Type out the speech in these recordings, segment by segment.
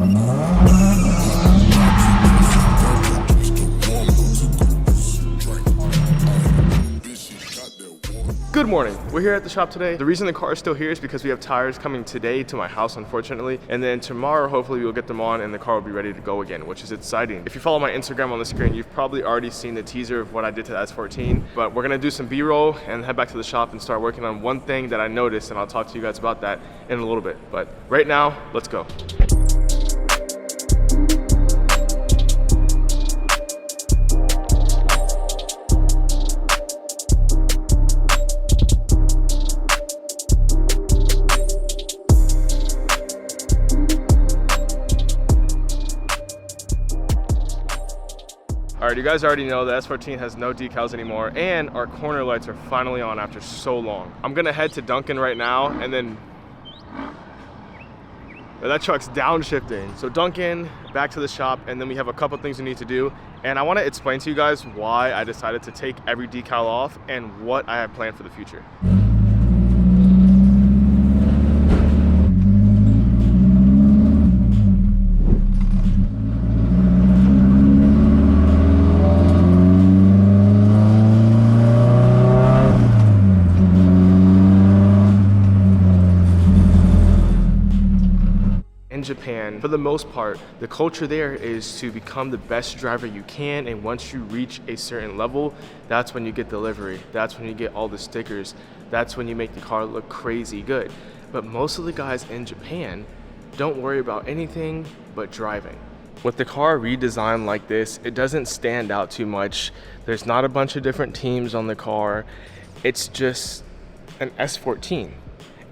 Good morning. We're here at the shop today. The reason the car is still here is because we have tires coming today to my house, unfortunately. And then tomorrow, hopefully we'll get them on and the car will be ready to go again, which is exciting. If you follow my Instagram on the screen, you've probably already seen the teaser of what I did to the S14, but we're gonna do some B-roll and head back to the shop and start working on one thing that I noticed, and I'll talk to you guys about that in a little bit. But right now, let's go. All right, you guys already know the S14 has no decals anymore, and our corner lights are finally on after so long. I'm gonna head to Dunkin right now, and then that truck's downshifting. So Dunkin, back to the shop, and then we have a couple things we need to do. And I wanna explain to you guys why I decided to take every decal off and what I have planned for the future. Japan, for the most part, the culture there is to become the best driver you can, and once you reach a certain level, that's when you get the livery, that's when you get all the stickers, that's when you make the car look crazy good. But most of the guys in Japan don't worry about anything but driving. With the car redesigned like this, it doesn't stand out too much. There's not a bunch of different teams on the car. It's just an S14.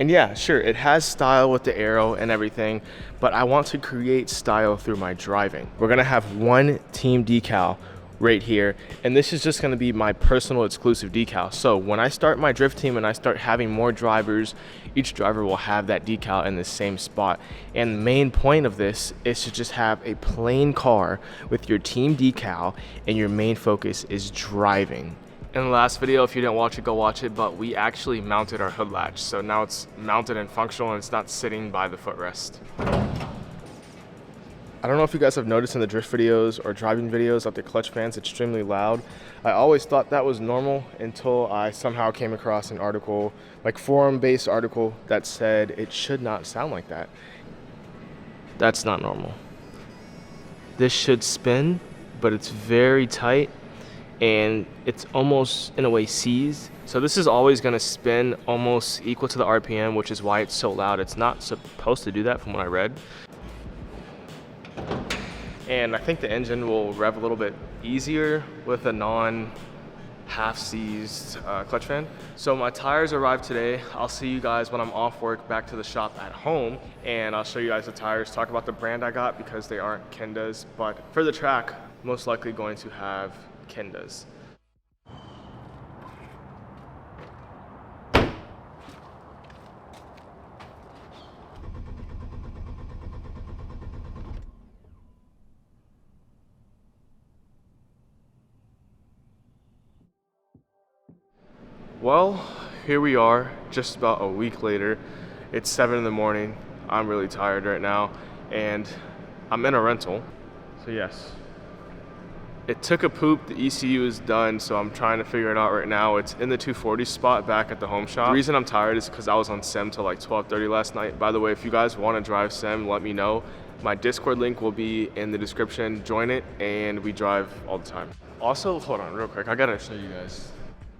And yeah, sure, it has style with the arrow and everything, but I want to create style through my driving. We're gonna have one team decal right here, and this is just gonna be my personal exclusive decal. So when I start my drift team and I start having more drivers, each driver will have that decal in the same spot. And the main point of this is to just have a plain car with your team decal, and your main focus is driving. In the last video, if you didn't watch it, go watch it, but we actually mounted our hood latch. So now it's mounted and functional, and it's not sitting by the footrest. I don't know if you guys have noticed in the drift videos or driving videos that the clutch fan's extremely loud. I always thought that was normal until I somehow came across an article, like forum-based article, that said it should not sound like that. That's not normal. This should spin, but it's very tight, and it's almost in a way seized. So this is always gonna spin almost equal to the RPM, which is why it's so loud. It's not supposed to do that from what I read. And I think the engine will rev a little bit easier with a non-half seized clutch fan. So my tires arrived today. I'll see you guys when I'm off work back to the shop at home, and I'll show you guys the tires, talk about the brand I got because they aren't Kendas, but for the track, most likely going to have Kendas. Well, here we are, just about a week later. It's 7 in the morning. I'm really tired right now, and I'm in a rental. So yes, it took a poop. The ECU is done, so I'm trying to figure it out right now. It's in the 240 spot back at the home shop. The reason I'm tired is because I was on SEM till like 12:30 last night. By the way, if you guys want to drive SEM, let me know. My Discord link will be in the description. Join it, and we drive all the time. Also, hold on real quick. I gotta show you guys.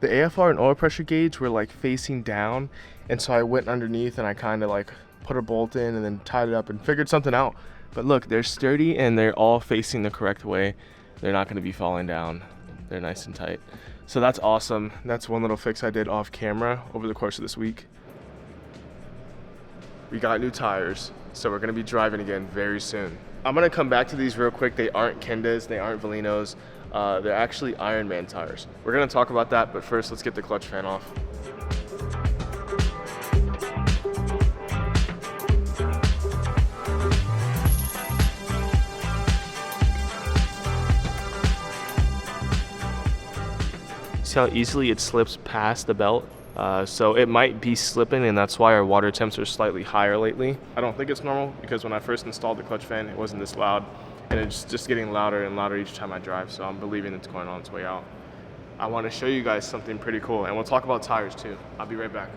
The AFR and oil pressure gauge were like facing down, and so I went underneath and I kind of like put a bolt in and then tied it up and figured something out. But look, they're sturdy and they're all facing the correct way. They're not going to be falling down. They're nice and tight. So that's awesome. That's one little fix I did off camera over the course of this week. We got new tires, so we're going to be driving again very soon. I'm going to come back to these real quick. They aren't Kendas, they aren't Valinos. They're actually Ironman tires. We're going to talk about that, but first let's get the clutch fan off. See how easily it slips past the belt? So it might be slipping, and that's why our water temps are slightly higher lately. I don't think it's normal because when I first installed the clutch fan, it wasn't this loud, and it's just getting louder and louder each time I drive, so I'm believing it's going on its way out. I want to show you guys something pretty cool, and we'll talk about tires too. I'll be right back.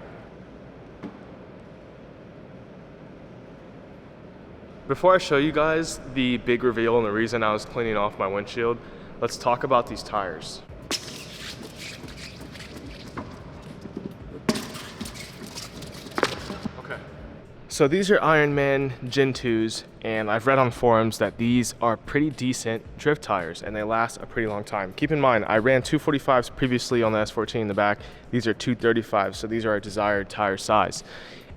Before I show you guys the big reveal and the reason I was cleaning off my windshield, let's talk about these tires. So these are Ironman Gen 2s, and I've read on forums that these are pretty decent drift tires and they last a pretty long time. Keep in mind, I ran 245s previously on the S14 in the back. These are 235s, so these are our desired tire size.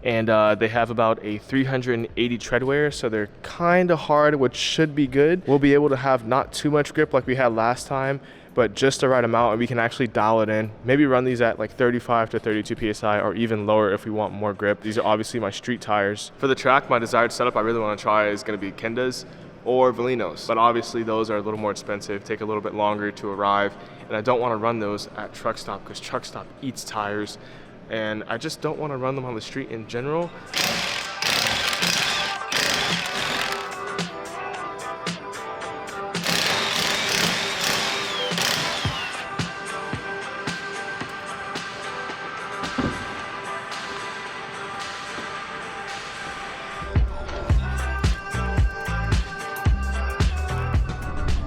And they have about a 380 tread wear, so they're kind of hard, which should be good. We'll be able to have not too much grip like we had last time, but just the right amount, and we can actually dial it in. Maybe run these at like 35 to 32 PSI or even lower if we want more grip. These are obviously my street tires. For the track, my desired setup I really want to try is going to be Kendas or Velinos, but obviously those are a little more expensive, take a little bit longer to arrive, and I don't want to run those at truck stop because truck stop eats tires, and I just don't want to run them on the street in general.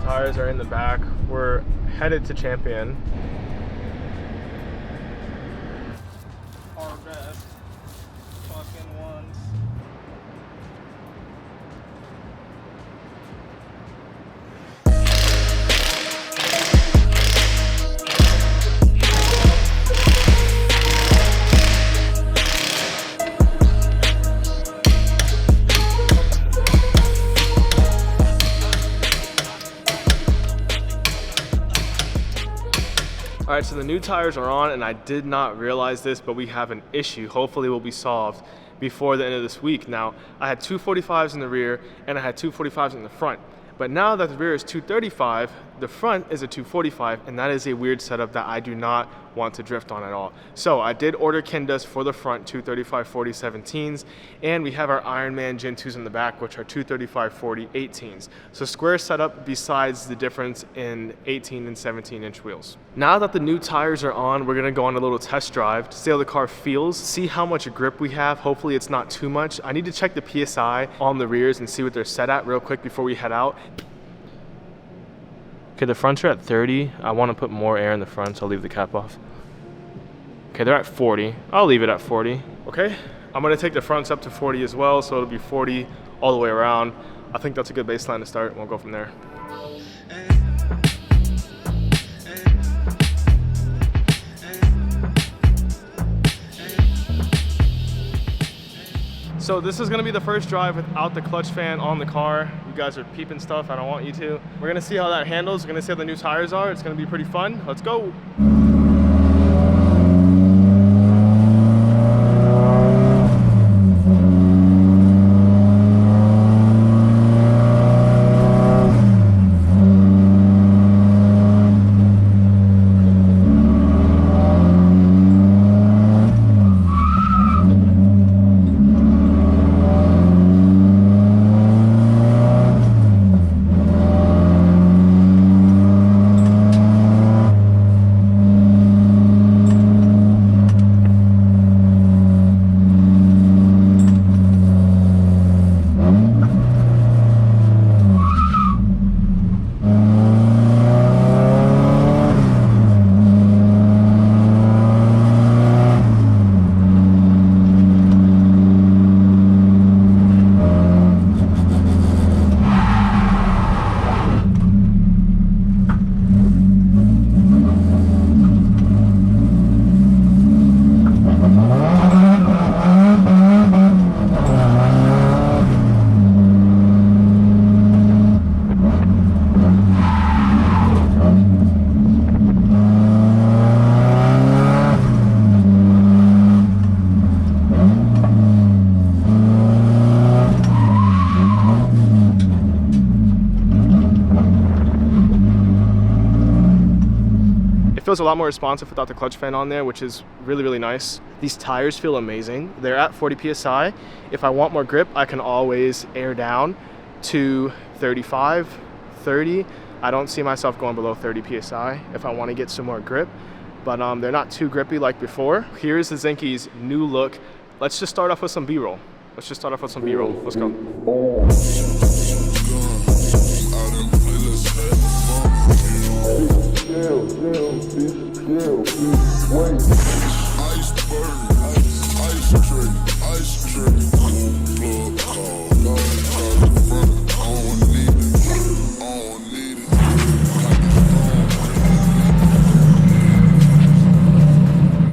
Tires are in the back. We're headed to Champion. Our best fucking ones. All right, so the new tires are on, and I did not realize this, but we have an issue. Hopefully it will be solved before the end of this week. Now, I had 245s in the rear and I had 245s in the front. But now that the rear is 235, the front is a 245, and that is a weird setup that I do not want to drift on at all. So I did order Kendas for the front 235/40 17s, and we have our Ironman Gen 2s in the back, which are 235/40 18s. So square setup besides the difference in 18 and 17-inch wheels. Now that the new tires are on, we're gonna go on a little test drive to see how the car feels, see how much grip we have. Hopefully it's not too much. I need to check the PSI on the rears and see what they're set at real quick before we head out. Okay, the fronts are at 30. I want to put more air in the front, so I'll leave the cap off. Okay, they're at 40. I'll leave it at 40. Okay, I'm going to take the fronts up to 40 as well, so it'll be 40 all the way around. I think that's a good baseline to start, and we'll go from there. So this is gonna be the first drive without the clutch fan on the car. You guys are peeping stuff, I don't want you to. We're gonna see how that handles, we're gonna see how the new tires are. It's gonna be pretty fun, let's go. feels a lot more responsive without the clutch fan on there, which is really, really nice. These tires feel amazing. They're at 40 PSI. If I want more grip, I can always air down to 35, 30. I don't see myself going below 30 PSI if I want to get some more grip, but they're not too grippy like before. Here's the Zenki's new look. Let's just start off with some B-roll. Let's go.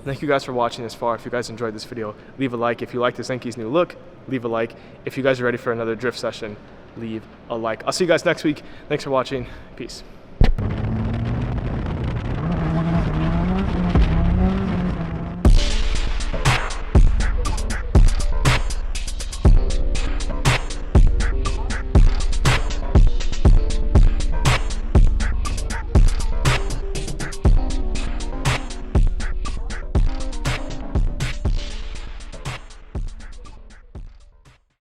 Thank you guys for watching this far. If you guys enjoyed this video, leave a like. If you like the Zenki's new look, leave a like. If you guys are ready for another drift session, leave a like. I'll see you guys next week. Thanks for watching. Peace.